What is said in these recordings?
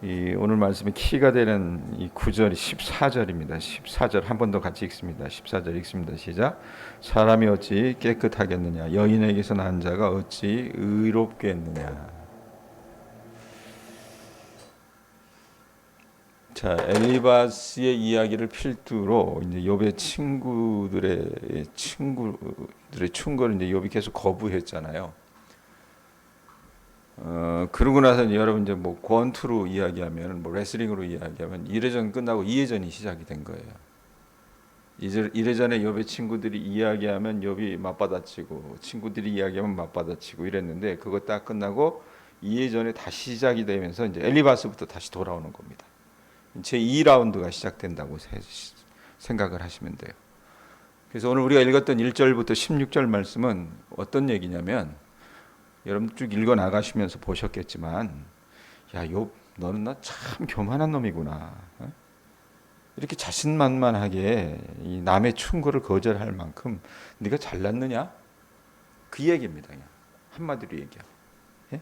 오늘 말씀의 키가 되는 이 구절이 14절입니다. 14절 한 번 더 같이 읽습니다. 14절 읽습니다. 시작. 사람이 어찌 깨끗하겠느냐? 여인에게서 난 자가 어찌 의롭겠느냐? 자, 엘리바스의 이야기를 필두로 이제 욥의 친구들의 충고를 이제 욥이 계속 거부했잖아요. 그러고 나서 여러분 이제 뭐 권투로 이야기하면 뭐 레슬링으로 이야기하면 1회전 끝나고 2회전이 시작이 된 거예요. 1회전에 욥의 친구들이 이야기하면 욥이 맞받아치고 친구들이 이야기하면 맞받아치고 이랬는데 그거 딱 끝나고 2회전에 다시 시작이 되면서 이제 엘리바스부터 다시 돌아오는 겁니다. 제 2라운드가 시작된다고 생각을 하시면 돼요. 그래서 오늘 우리가 읽었던 1절부터 16절 말씀은 어떤 얘기냐면 여러분 쭉 읽어 나가시면서 보셨겠지만 야, 욥 너는 나 참 교만한 놈이구나. 이렇게 자신만만하게 이 남의 충고를 거절할 만큼 네가 잘났느냐? 그 얘기입니다. 그냥 한마디로 얘기하면. 예?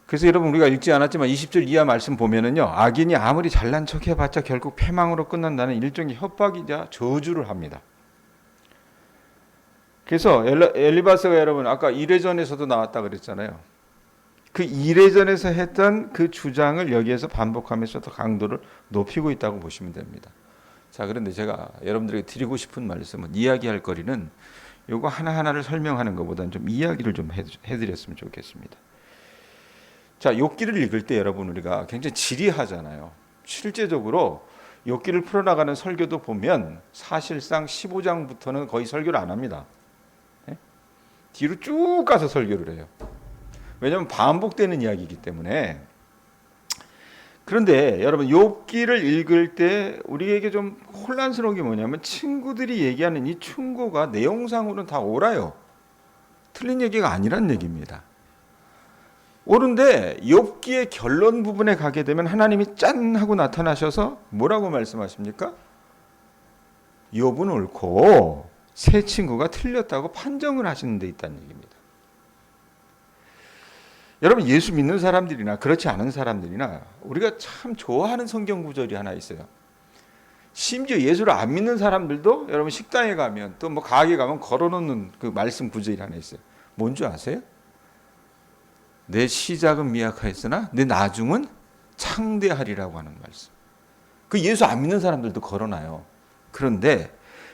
그래서 여러분 우리가 읽지 않았지만 20절 이하 말씀 보면은요. 악인이 아무리 잘난 척 해봤자 결국 패망으로 끝난다는 일종의 협박이자 저주를 합니다. 그래서 엘리바스가 여러분 아까 1회전에서도 나왔다 그랬잖아요. 그 1회전에서 했던 그 주장을 여기에서 반복하면서 더 강도를 높이고 있다고 보시면 됩니다. 자, 그런데 제가 여러분들에게 드리고 싶은 말씀은 이야기할 거리는 요거 하나하나를 설명하는 것보다는 좀 이야기를 좀 해드렸으면 좋겠습니다. 자, 욥기를 읽을 때 여러분 우리가 굉장히 지리하잖아요. 실제적으로 욥기를 풀어나가는 설교도 보면 사실상 15장부터는 거의 설교를 안 합니다. 뒤로 쭉 가서 설교를 해요. 왜냐하면 반복되는 이야기이기 때문에. 그런데 여러분 욥기를 읽을 때 우리에게 좀 혼란스러운 게 뭐냐면 친구들이 얘기하는 이 충고가 내용상으로는 다 옳아요. 틀린 얘기가 아니란 얘기입니다. 옳은데 욥기의 결론 부분에 가게 되면 하나님이 짠 하고 나타나셔서 뭐라고 말씀하십니까? 욥은 옳고 새 친구가 틀렸다고 판정을 하시는 데 있다는 얘기입니다. 여러분 예수 믿는 사람들이나 그렇지 않은 사람들이나 우리가 참 좋아하는 성경 구절이 하나 있어요. 심지어 예수를 안 믿는 사람들도 여러분 식당에 가면 또 뭐 가게 가면 걸어놓는 그 말씀 구절이 하나 있어요. 뭔지 아세요? 내 시작은 미약하였으나 내 나중은 창대하리라고 하는 말씀. 그 예수 안 믿는 사람들도 걸어놔요. 그런데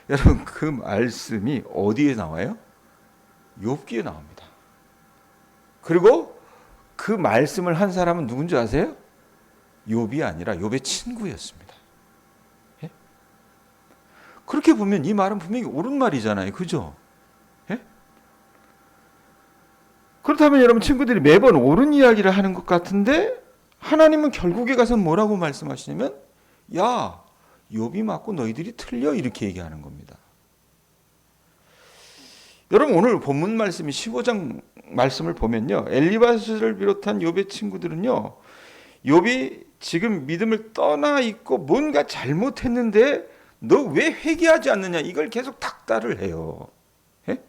여러분 그 말씀이 어디에 나와요? 욥기에 나옵니다. 그리고 그 말씀을 한 사람은 누군지 아세요? 욥이 아니라 욥의 친구였습니다. 예? 그렇게 보면 이 말은 분명히 옳은 말이잖아요. 그죠? 예? 그렇다면 여러분 친구들이 매번 옳은 이야기를 하는 것 같은데 하나님은 결국에 가서 뭐라고 말씀하시냐면 야 욥이 맞고 너희들이 틀려 이렇게 얘기하는 겁니다. 여러분 오늘 본문 말씀이 15장 말씀을 보면요. 엘리바스를 비롯한 욥의 친구들은요. 욥이 지금 믿음을 떠나 있고 뭔가 잘못했는데 너 왜 회개하지 않느냐 이걸 계속 닥달을 해요. 예?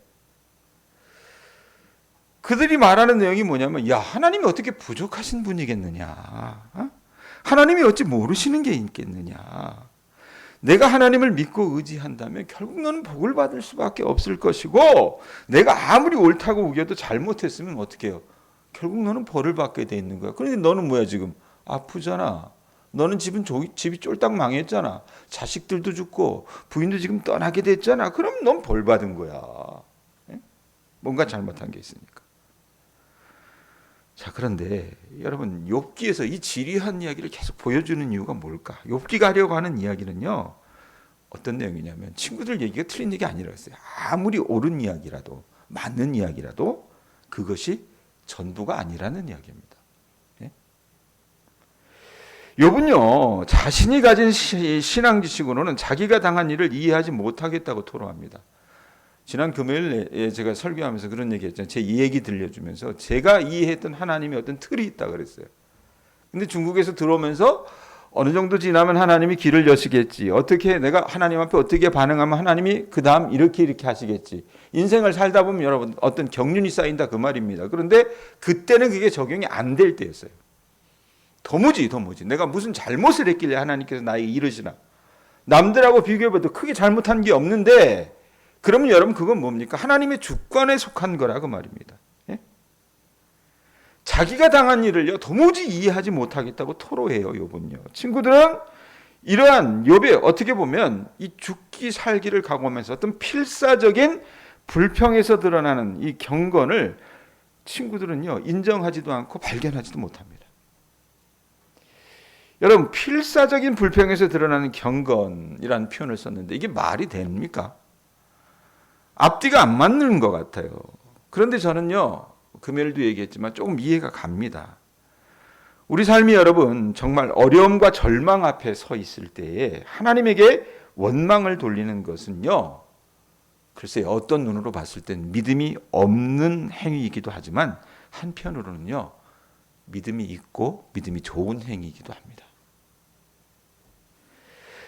그들이 말하는 내용이 뭐냐면 야 하나님이 어떻게 부족하신 분이겠느냐. 하나님이 어찌 모르시는 게 있겠느냐. 내가 하나님을 믿고 의지한다면 결국 너는 복을 받을 수밖에 없을 것이고 내가 아무리 옳다고 우겨도 잘못했으면 어떻게 해요? 결국 너는 벌을 받게 돼 있는 거야. 그런데 너는 뭐야 지금? 아프잖아. 너는 집이 쫄딱 망했잖아. 자식들도 죽고 부인도 지금 떠나게 됐잖아. 그럼 넌 벌 받은 거야. 뭔가 잘못한 게 있으니까. 자, 그런데 여러분 욥기에서 이 지리한 이야기를 계속 보여주는 이유가 뭘까? 욥기가 하려고 하는 이야기는요. 어떤 내용이냐면 친구들 얘기가 틀린 얘기 아니라 했어요. 아무리 옳은 이야기라도 맞는 이야기라도 그것이 전부가 아니라는 이야기입니다. 예? 욥은요. 자신이 가진 신앙 지식으로는 자기가 당한 일을 이해하지 못하겠다고 토로합니다. 지난 금요일에 제가 설교하면서 그런 얘기 했잖아요. 제 얘기 들려주면서 제가 이해했던 하나님의 어떤 틀이 있다 그랬어요. 근데 중국에서 들어오면서 어느 정도 지나면 하나님이 길을 여시겠지. 어떻게 내가 하나님 앞에 어떻게 반응하면 하나님이 그 다음 이렇게 하시겠지. 인생을 살다 보면 여러분 어떤 경륜이 쌓인다 그 말입니다. 그런데 그때는 그게 적용이 안 될 때였어요. 도무지 내가 무슨 잘못을 했길래 하나님께서 나에게 이러시나. 남들하고 비교해봐도 크게 잘못한 게 없는데, 그러면 여러분 그건 뭡니까? 하나님의 주권에 속한 거라 그 말입니다. 예? 자기가 당한 일을요 도무지 이해하지 못하겠다고 토로해요. 욥은요. 친구들은 이러한 욥의 어떻게 보면 이 죽기 살기를 각오하면서 어떤 필사적인 불평에서 드러나는 이 경건을 친구들은요 인정하지도 않고 발견하지도 못합니다. 여러분, 필사적인 불평에서 드러나는 경건이라는 표현을 썼는데 이게 말이 됩니까? 앞뒤가 안 맞는 것 같아요. 그런데 저는요, 금요일도 얘기했지만 조금 이해가 갑니다. 우리 삶이 여러분 정말 어려움과 절망 앞에 서 있을 때에 하나님에게 원망을 돌리는 것은요, 글쎄요, 어떤 눈으로 봤을 땐 믿음이 없는 행위이기도 하지만 한편으로는요, 믿음이 있고 믿음이 좋은 행위이기도 합니다.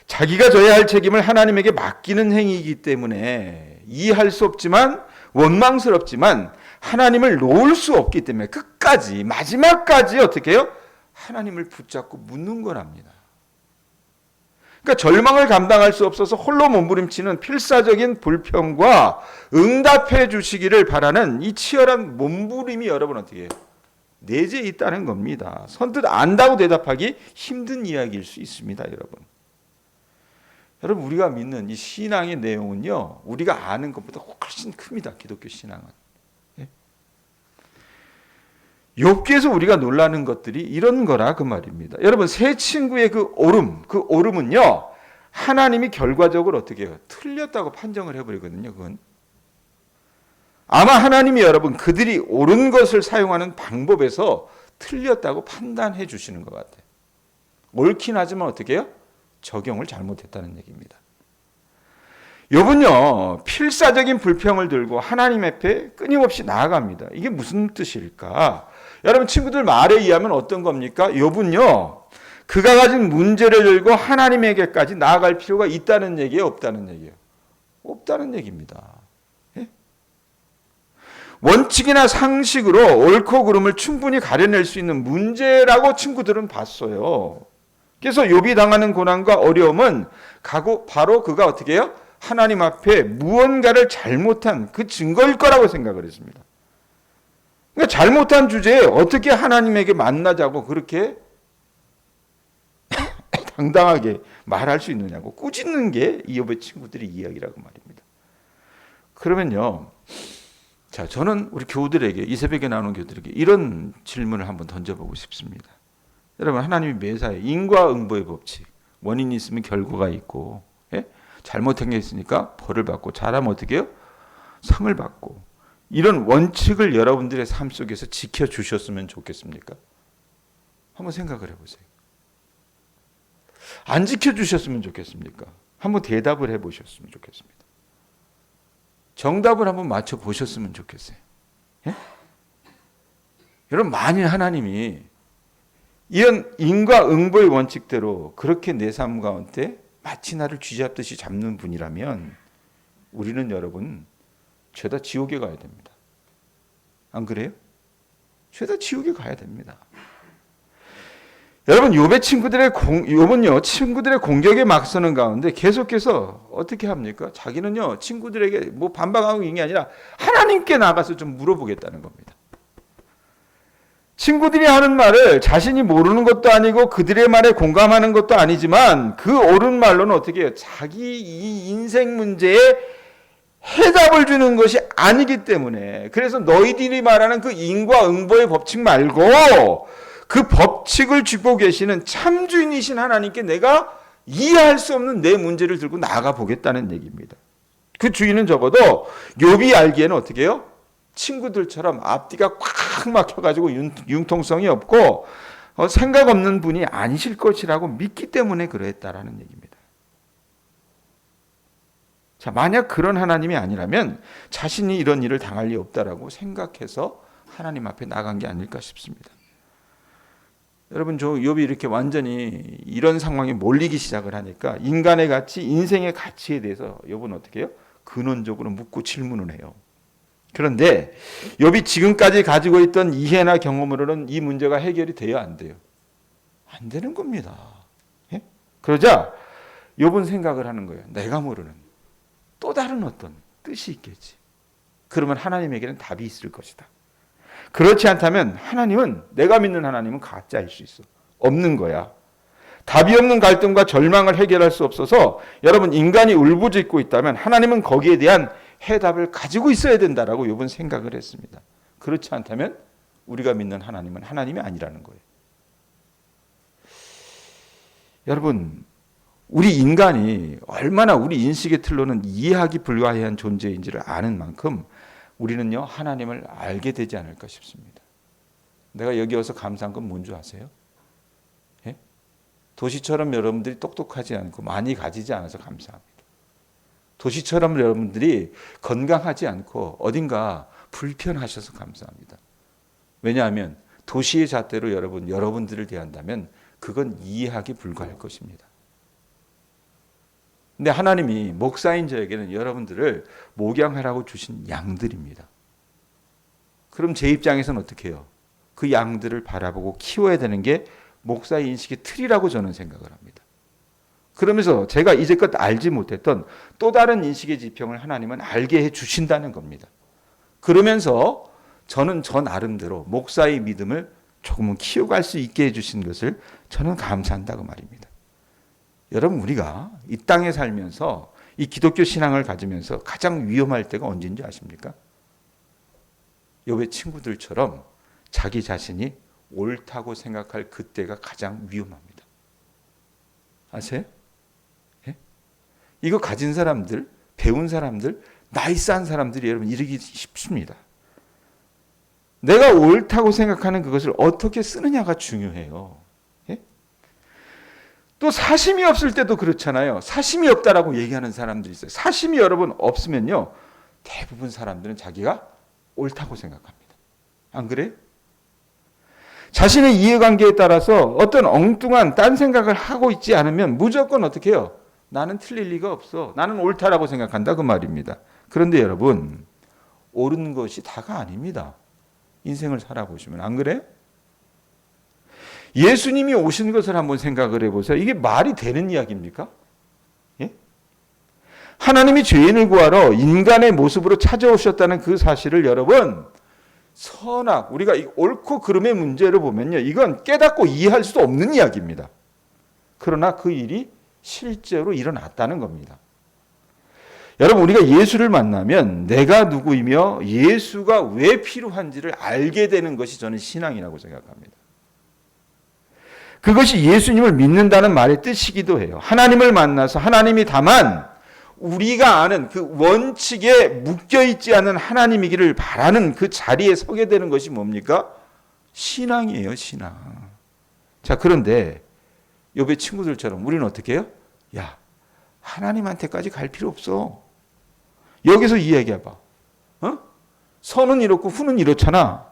자기가 져야 할 책임을 하나님에게 맡기는 행위이기 때문에 이해할 수 없지만 원망스럽지만 하나님을 놓을 수 없기 때문에 끝까지 마지막까지 어떻게 해요? 하나님을 붙잡고 묻는 거랍니다. 그러니까 절망을 감당할 수 없어서 홀로 몸부림치는 필사적인 불평과 응답해 주시기를 바라는 이 치열한 몸부림이 여러분 어떻게 해요? 내재해 있다는 겁니다. 선뜻 안다고 대답하기 힘든 이야기일 수 있습니다, 여러분. 여러분, 우리가 믿는 이 신앙의 내용은요, 우리가 아는 것보다 훨씬 큽니다. 기독교 신앙은. 예? 욥기에서 우리가 놀라는 것들이 이런 거라 그 말입니다. 여러분, 세 친구의 그 오름은요, 하나님이 결과적으로 어떻게 해요? 틀렸다고 판정을 해버리거든요. 그건 아마 하나님이 여러분 그들이 옳은 것을 사용하는 방법에서 틀렸다고 판단해 주시는 것 같아요. 옳긴 하지만 어떻게 해요? 적용을 잘못했다는 얘기입니다. 욥은요, 필사적인 불평을 들고 하나님 앞에 끊임없이 나아갑니다. 이게 무슨 뜻일까? 여러분, 친구들 말에 의하면 어떤 겁니까? 욥은요, 그가 가진 문제를 들고 하나님에게까지 나아갈 필요가 있다는 얘기예요? 없다는 얘기예요? 없다는 얘기입니다. 예? 원칙이나 상식으로 옳고 그름을 충분히 가려낼 수 있는 문제라고 친구들은 봤어요. 그래서 욥이 당하는 고난과 어려움은 바로 그가 어떻게 해요? 하나님 앞에 무언가를 잘못한 그 증거일 거라고 생각을 했습니다. 그러니까 잘못한 주제에 어떻게 하나님에게 만나자고 그렇게 당당하게 말할 수 있느냐고 꾸짖는 게 이욥의 친구들의 이야기라고 말입니다. 그러면요, 자, 저는 우리 교우들에게, 이 새벽에 나오는 교우들에게 이런 질문을 한번 던져보고 싶습니다. 여러분, 하나님이 매사에 인과응보의 법칙, 원인이 있으면 결과가 있고, 예? 잘못한 게 있으니까 벌을 받고, 잘하면 어떻게 해요? 상을 받고, 이런 원칙을 여러분들의 삶 속에서 지켜주셨으면 좋겠습니까? 한번 생각을 해보세요. 안 지켜주셨으면 좋겠습니까? 한번 대답을 해보셨으면 좋겠습니다. 정답을 한번 맞춰보셨으면 좋겠어요. 예? 여러분, 만일 하나님이 이런 인과응보의 원칙대로 그렇게 내 삶 가운데 마치 나를 쥐잡듯이 잡는 분이라면 우리는 여러분 죄다 지옥에 가야 됩니다. 안 그래요? 죄다 지옥에 가야 됩니다. 여러분, 욥의 욥은요, 친구들의 공격에 맞서는 가운데 계속해서 어떻게 합니까? 자기는요, 친구들에게 뭐 반박하고 있는 게 아니라 하나님께 나가서 좀 물어보겠다는 겁니다. 친구들이 하는 말을 자신이 모르는 것도 아니고 그들의 말에 공감하는 것도 아니지만 그 옳은 말로는 어떻게 해요? 자기 이 인생 문제에 해답을 주는 것이 아니기 때문에, 그래서 너희들이 말하는 그 인과응보의 법칙 말고 그 법칙을 쥐고 계시는 참주인이신 하나님께 내가 이해할 수 없는 내 문제를 들고 나가 보겠다는 얘기입니다. 그 주인은 적어도 욥이 알기에는 어떻게 해요? 친구들처럼 앞뒤가 꽉 막혀가지고 융통성이 없고 생각 없는 분이 아니실 것이라고 믿기 때문에 그랬다라는 얘기입니다. 자, 만약 그런 하나님이 아니라면 자신이 이런 일을 당할 리 없다라고 생각해서 하나님 앞에 나간 게 아닐까 싶습니다. 여러분, 저 욥이 이렇게 완전히 이런 상황에 몰리기 시작을 하니까 인간의 가치, 인생의 가치에 대해서 욥은 어떻게 해요? 근원적으로 묻고 질문을 해요. 그런데 욥이 지금까지 가지고 있던 이해나 경험으로는 이 문제가 해결이 돼야 안 돼요. 안 되는 겁니다. 예? 그러자 욥은 생각을 하는 거예요. 내가 모르는 또 다른 어떤 뜻이 있겠지. 그러면 하나님에게는 답이 있을 것이다. 그렇지 않다면 하나님은, 내가 믿는 하나님은 가짜일 수 있어. 없는 거야. 답이 없는 갈등과 절망을 해결할 수 없어서 여러분, 인간이 울부짖고 있다면 하나님은 거기에 대한 해답을 가지고 있어야 된다라고 욥은 생각을 했습니다. 그렇지 않다면 우리가 믿는 하나님은 하나님이 아니라는 거예요. 여러분, 우리 인간이 얼마나 우리 인식의 틀로는 이해하기 불가한 존재인지를 아는 만큼 우리는요, 하나님을 알게 되지 않을까 싶습니다. 내가 여기 와서 감사한 건 뭔지 아세요? 예? 도시처럼 여러분들이 똑똑하지 않고 많이 가지지 않아서 감사합니다. 도시처럼 여러분들이 건강하지 않고 어딘가 불편하셔서 감사합니다. 왜냐하면 도시의 잣대로 여러분들을 대한다면 그건 이해하기 불가할 것입니다. 근데 하나님이 목사인 저에게는 여러분들을 목양하라고 주신 양들입니다. 그럼 제 입장에서는 어떻게 해요? 그 양들을 바라보고 키워야 되는 게 목사의 인식의 틀이라고 저는 생각을 합니다. 그러면서 제가 이제껏 알지 못했던 또 다른 인식의 지평을 하나님은 알게 해 주신다는 겁니다. 그러면서 저는 저 나름대로 목사의 믿음을 조금은 키워갈 수 있게 해주신 것을 저는 감사한다고 말입니다. 여러분, 우리가 이 땅에 살면서 이 기독교 신앙을 가지면서 가장 위험할 때가 언제인지 아십니까? 욥의 친구들처럼 자기 자신이 옳다고 생각할 그때가 가장 위험합니다. 아세요? 예? 이거 가진 사람들, 배운 사람들, 나이스한 사람들이 여러분 이르기 쉽습니다. 내가 옳다고 생각하는 그것을 어떻게 쓰느냐가 중요해요. 예? 또 사심이 없을 때도 그렇잖아요. 사심이 없다라고 얘기하는 사람들이 있어요. 사심이 여러분 없으면요, 대부분 사람들은 자기가 옳다고 생각합니다. 안 그래요? 자신의 이해관계에 따라서 어떤 엉뚱한 딴 생각을 하고 있지 않으면 무조건 어떻게 해요? 나는 틀릴 리가 없어. 나는 옳다라고 생각한다, 그 말입니다. 그런데 여러분, 옳은 것이 다가 아닙니다. 인생을 살아보시면. 안 그래요? 예수님이 오신 것을 한번 생각을 해보세요. 이게 말이 되는 이야기입니까? 예? 하나님이 죄인을 구하러 인간의 모습으로 찾아오셨다는 그 사실을 여러분, 선악, 우리가 옳고 그름의 문제를 보면요, 이건 깨닫고 이해할 수도 없는 이야기입니다. 그러나 그 일이 실제로 일어났다는 겁니다. 여러분, 우리가 예수를 만나면 내가 누구이며 예수가 왜 필요한지를 알게 되는 것이 저는 신앙이라고 생각합니다. 그것이 예수님을 믿는다는 말의 뜻이기도 해요. 하나님을 만나서 하나님이 다만 우리가 아는 그 원칙에 묶여있지 않은 하나님이기를 바라는 그 자리에 서게 되는 것이 뭡니까? 신앙이에요, 신앙. 자, 그런데 욥의 친구들처럼 우리는 어떻게 해요? 야, 하나님한테까지 갈 필요 없어. 여기서 이야기해봐. 선은 이렇고 후는 이렇잖아.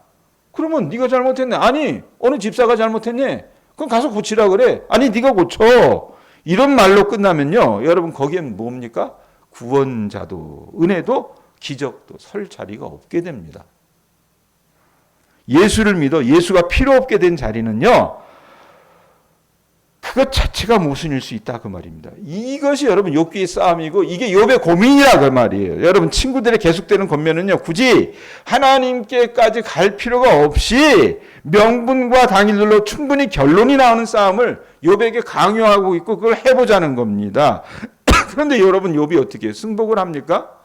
그러면 네가 잘못했네. 아니, 어느 집사가 잘못했네. 그럼 가서 고치라 그래. 아니, 네가 고쳐. 이런 말로 끝나면요, 여러분, 거기엔 뭡니까? 구원자도, 은혜도, 기적도 설 자리가 없게 됩니다. 예수를 믿어 예수가 필요 없게 된 자리는요, 그것 자체가 모순일 수 있다, 그 말입니다. 이것이 여러분 욥기의 싸움이고 이게 욥의 고민이라 그 말이에요. 여러분, 친구들의 계속되는 권면은요, 굳이 하나님께까지 갈 필요가 없이 명분과 당일로 충분히 결론이 나오는 싸움을 욥에게 강요하고 있고 그걸 해보자는 겁니다. 그런데 여러분, 욥이 어떻게 해요? 승복을 합니까?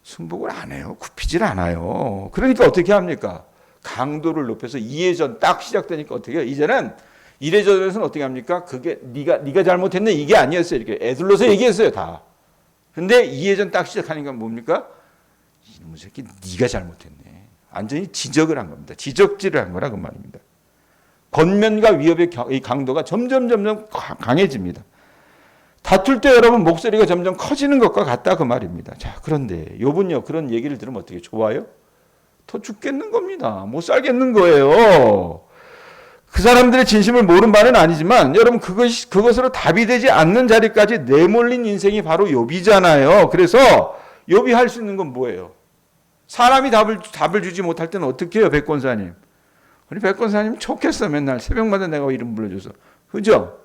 승복을 안 해요. 굽히질 않아요. 그러니까 어떻게 합니까? 강도를 높여서 이해전 딱 시작되니까 어떻게 해요? 이제는 이래저래서는 어떻게 합니까? 그게 네가 잘못했네, 이게 아니었어요. 이렇게 애들러서 얘기했어요, 다. 근데 이해전 딱 시작하니까 뭡니까? 이놈의 새끼, 네가 잘못했네. 완전히 지적을 한 겁니다. 지적질을 한 거라 그 말입니다. 권면과 위협의 이 강도가 점점 강해집니다. 다툴 때 여러분 목소리가 점점 커지는 것과 같다, 그 말입니다. 자, 그런데 욥은요, 그런 얘기를 들으면 어떻게 좋아요? 더 죽겠는 겁니다. 못 살겠는 거예요. 그 사람들의 진심을 모른 바는 아니지만 여러분, 그것으로 답이 되지 않는 자리까지 내몰린 인생이 바로 욥이잖아요. 그래서 욥이 할 수 있는 건 뭐예요? 사람이 답을 주지 못할 때는 어떻게 해요, 백권사님? 우리 백권사님 좋겠어. 맨날 새벽마다 내가 이름 불러줘서. 그죠?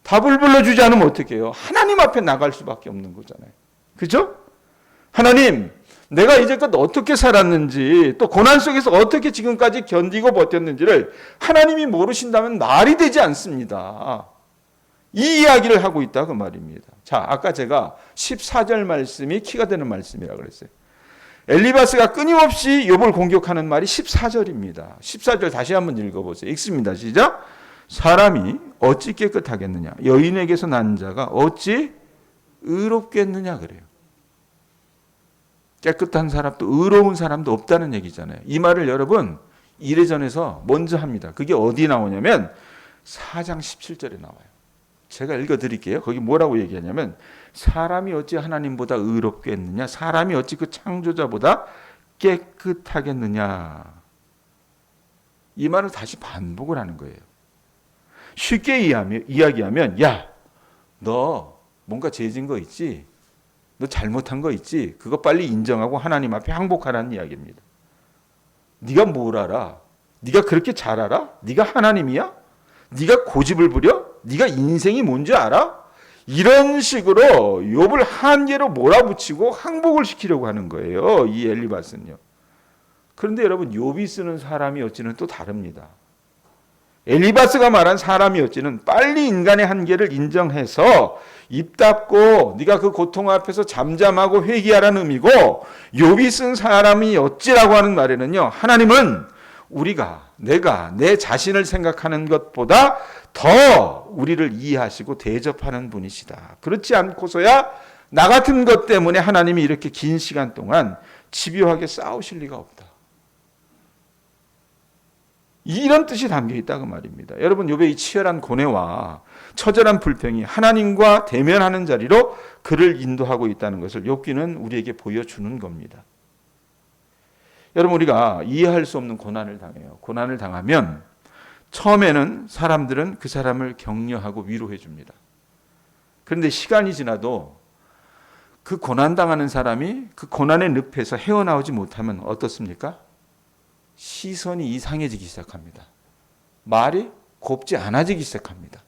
답을 불러주지 않으면 어떻게 해요? 하나님 앞에 나갈 수밖에 없는 거잖아요. 그죠? 하나님, 내가 이제껏 어떻게 살았는지, 또 고난 속에서 어떻게 지금까지 견디고 버텼는지를 하나님이 모르신다면 말이 되지 않습니다. 이 이야기를 하고 있다 그 말입니다. 자, 아까 제가 14절 말씀이 키가 되는 말씀이라고 그랬어요. 엘리바스가 끊임없이 욥을 공격하는 말이 14절입니다. 14절 다시 한번 읽어보세요. 읽습니다. 시작. 사람이 어찌 깨끗하겠느냐? 여인에게서 난 자가 어찌 의롭겠느냐 그래요. 깨끗한 사람도 의로운 사람도 없다는 얘기잖아요. 이 말을 여러분 이래전에서 먼저 합니다. 그게 어디 나오냐면 4장 17절에 나와요. 제가 읽어드릴게요. 거기 뭐라고 얘기하냐면 사람이 어찌 하나님보다 의롭겠느냐? 사람이 어찌 그 창조자보다 깨끗하겠느냐? 이 말을 다시 반복을 하는 거예요. 쉽게 이야기하면 야, 너 뭔가 죄진 거 있지? 너 잘못한 거 있지? 그거 빨리 인정하고 하나님 앞에 항복하라는 이야기입니다. 네가 뭘 알아? 네가 그렇게 잘 알아? 네가 하나님이야? 네가 고집을 부려? 네가 인생이 뭔지 알아? 이런 식으로 욥을 한계로 몰아붙이고 항복을 시키려고 하는 거예요. 이 엘리바스는요. 그런데 여러분 욥이 쓰는 사람이 어찌는 또 다릅니다. 엘리바스가 말한 사람이 어찌는 빨리 인간의 한계를 인정해서 입 닫고 네가 그 고통 앞에서 잠잠하고 회개하라는 의미고, 욥이 쓴 사람이 어찌라고 하는 말에는요, 하나님은 내가 내 자신을 생각하는 것보다 더 우리를 이해하시고 대접하는 분이시다. 그렇지 않고서야 나 같은 것 때문에 하나님이 이렇게 긴 시간 동안 집요하게 싸우실 리가 없다. 이런 뜻이 담겨 있다고 말입니다. 여러분 욥의 이 치열한 고뇌와 처절한 불평이 하나님과 대면하는 자리로 그를 인도하고 있다는 것을 욥기는 우리에게 보여주는 겁니다. 여러분 우리가 이해할 수 없는 고난을 당해요. 고난을 당하면 처음에는 사람들은 그 사람을 격려하고 위로해 줍니다. 그런데 시간이 지나도 그 고난당하는 사람이 그 고난의 늪에서 헤어나오지 못하면 어떻습니까? 시선이 이상해지기 시작합니다. 말이 곱지 않아지기 시작합니다.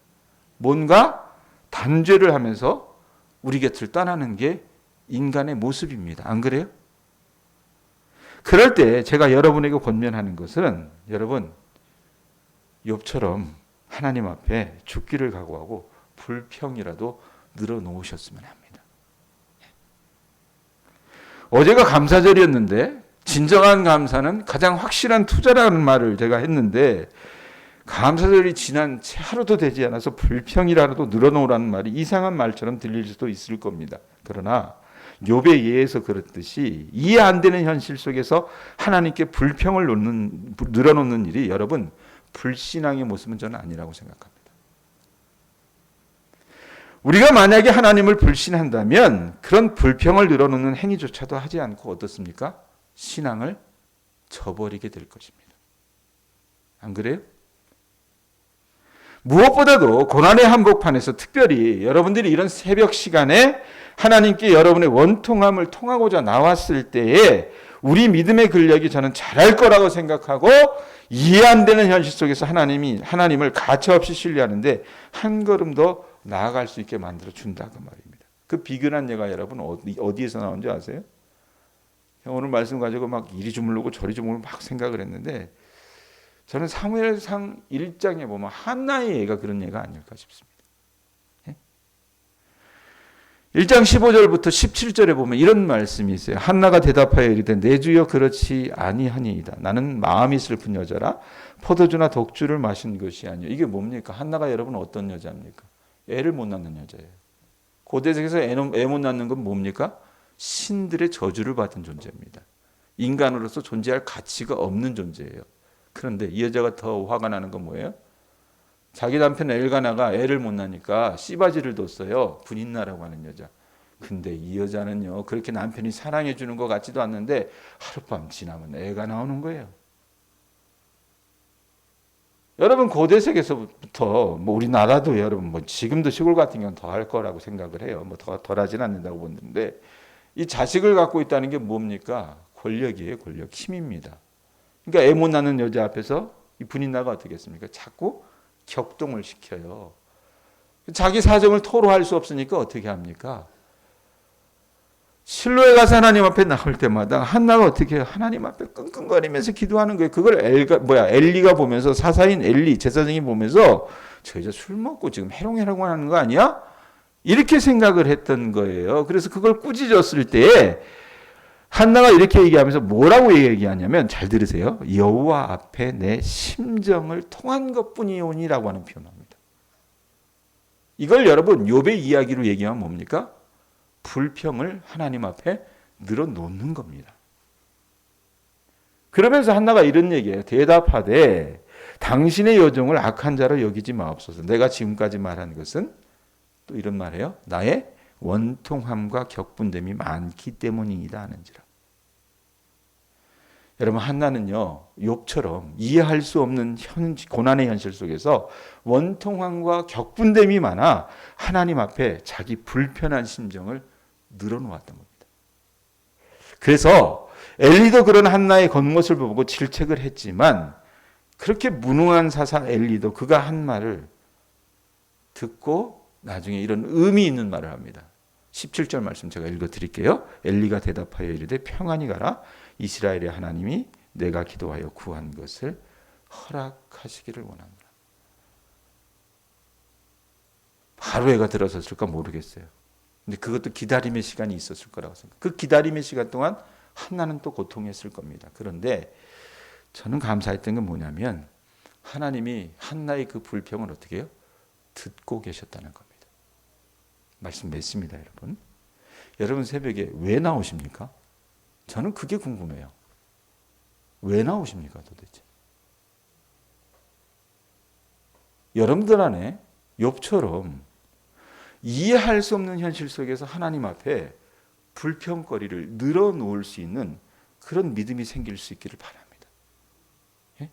뭔가 단죄를 하면서 우리 곁을 떠나는 게 인간의 모습입니다. 안 그래요? 그럴 때 제가 여러분에게 권면하는 것은 여러분 욥처럼 하나님 앞에 죽기를 각오하고 불평이라도 늘어놓으셨으면 합니다. 어제가 감사절이었는데 진정한 감사는 가장 확실한 투자라는 말을 제가 했는데 감사절이 지난 채 하루도 되지 않아서 불평이라도 늘어놓으라는 말이 이상한 말처럼 들릴 수도 있을 겁니다. 그러나 욥의 예에서 그렇듯이 이해 안 되는 현실 속에서 하나님께 불평을 늘어놓는 일이 여러분 불신앙의 모습은 저는 아니라고 생각합니다. 우리가 만약에 하나님을 불신한다면 그런 불평을 늘어놓는 행위조차도 하지 않고 어떻습니까? 신앙을 저버리게 될 것입니다. 안 그래요? 무엇보다도 고난의 한복판에서 특별히 여러분들이 이런 새벽 시간에 하나님께 여러분의 원통함을 통하고자 나왔을 때에 우리 믿음의 근력이 저는 잘할 거라고 생각하고 이해 안 되는 현실 속에서 하나님을 가차없이 신뢰하는데 한 걸음 더 나아갈 수 있게 만들어 준다 그 말입니다. 그 비근한 예가 여러분 어디에서 나온지 아세요? 오늘 말씀 가지고 막 이리 주물르고 저리 주물르고 막 생각을 했는데 저는 사무엘상 1장에 보면 한나의 예가 그런 예가 아닐까 싶습니다. 1장 15절부터 17절에 보면 이런 말씀이 있어요. 한나가 대답하여 이르되 내 주여 그렇지 아니하니이다. 나는 마음이 슬픈 여자라 포도주나 독주를 마신 것이 아니요. 이게 뭡니까? 한나가 여러분 어떤 여자입니까? 애를 못 낳는 여자예요. 고대세계에서 애 못 낳는 건 뭡니까? 신들의 저주를 받은 존재입니다. 인간으로서 존재할 가치가 없는 존재예요. 그런데 이 여자가 더 화가 나는 건 뭐예요? 자기 남편 엘가나가 애를 못 낳으니까 씨바지를 뒀어요. 분인나라고 하는 여자. 근데 이 여자는요, 그렇게 남편이 사랑해 주는 것 같지도 않는데 하룻밤 지나면 애가 나오는 거예요. 여러분 고대세계에서부터 뭐 우리나라도 여러분 뭐 지금도 시골 같은 경우는 더 할 거라고 생각을 해요. 뭐 더 덜하진 않는다고 보는데 이 자식을 갖고 있다는 게 뭡니까? 권력이에요. 권력, 힘입니다. 그러니까 애 못 낳는 여자 앞에서 이 분인나가 어떻게 했습니까? 자꾸 격동을 시켜요. 자기 사정을 토로할 수 없으니까 어떻게 합니까? 실로에 가서 하나님 앞에 나올 때마다 한나가 어떻게 해요? 하나님 앞에 끙끙거리면서 기도하는 거예요. 그걸 엘리가 보면서, 사사인 엘리 제사장이 보면서 저 여자 술 먹고 지금 해롱해롱 하는 거 아니야? 이렇게 생각을 했던 거예요. 그래서 그걸 꾸짖었을 때 한나가 이렇게 얘기하면서 뭐라고 얘기하냐면, 잘 들으세요. 여호와 앞에 내 심정을 통한 것뿐이오니라고 하는 표현합니다. 이걸 여러분 욥의 이야기로 얘기하면 뭡니까? 불평을 하나님 앞에 늘어놓는 겁니다. 그러면서 한나가 이런 얘기예요. 대답하되 당신의 여종을 악한 자로 여기지 마옵소서. 내가 지금까지 말한 것은, 또 이런 말이에요. 나의 원통함과 격분됨이 많기 때문이다 하는지라. 여러분, 한나는요, 욥처럼 이해할 수 없는 고난의 현실 속에서 원통함과 격분됨이 많아 하나님 앞에 자기 불편한 심정을 늘어놓았던 겁니다. 그래서 엘리도 그런 한나의 겉모습을 보고 질책을 했지만, 그렇게 무능한 사사 엘리도 그가 한 말을 듣고 나중에 이런 의미 있는 말을 합니다. 17절 말씀 제가 읽어드릴게요. 엘리가 대답하여 이르되 평안히 가라. 이스라엘의 하나님이 내가 기도하여 구한 것을 허락하시기를 원합니다. 바로 애가 들어섰을까 모르겠어요. 근데 그것도 기다림의 시간이 있었을 거라고 생각해요. 그 기다림의 시간 동안 한나는 또 고통했을 겁니다. 그런데 저는 감사했던 건 뭐냐면, 하나님이 한나의 그 불평을 어떻게 해요? 듣고 계셨다는 겁니다. 말씀 맺습니다, 여러분. 여러분 새벽에 왜 나오십니까? 저는 그게 궁금해요. 왜 나오십니까, 도대체? 여러분들 안에 욥처럼 이해할 수 없는 현실 속에서 하나님 앞에 불평거리를 늘어놓을 수 있는 그런 믿음이 생길 수 있기를 바랍니다. 예?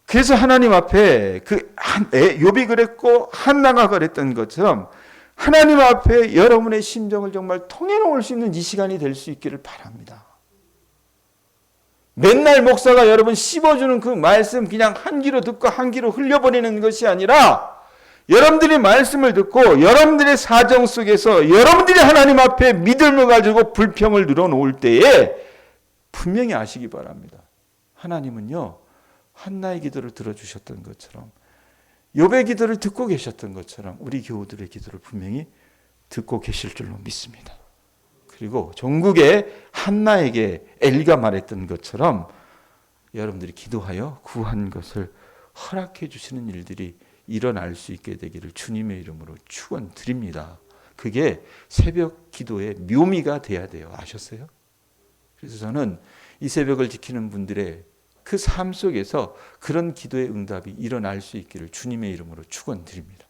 그래서 하나님 앞에 욥이 그랬고 한나가 그랬던 것처럼 하나님 앞에 여러분의 심정을 정말 통해놓을 수 있는 이 시간이 될 수 있기를 바랍니다. 맨날 목사가 여러분 씹어주는 그 말씀 그냥 한 귀로 듣고 한 귀로 흘려버리는 것이 아니라, 여러분들이 말씀을 듣고 여러분들의 사정 속에서 여러분들이 하나님 앞에 믿음을 가지고 불평을 늘어놓을 때에 분명히 아시기 바랍니다. 하나님은요, 한나의 기도를 들어주셨던 것처럼, 욥의 기도를 듣고 계셨던 것처럼 우리 교우들의 기도를 분명히 듣고 계실 줄로 믿습니다. 그리고 종국의 한나에게 엘리가 말했던 것처럼 여러분들이 기도하여 구한 것을 허락해 주시는 일들이 일어날 수 있게 되기를 주님의 이름으로 축원드립니다. 그게 새벽 기도의 묘미가 돼야 돼요. 아셨어요? 그래서 저는 이 새벽을 지키는 분들의 그 삶 속에서 그런 기도의 응답이 일어날 수 있기를 주님의 이름으로 축원드립니다.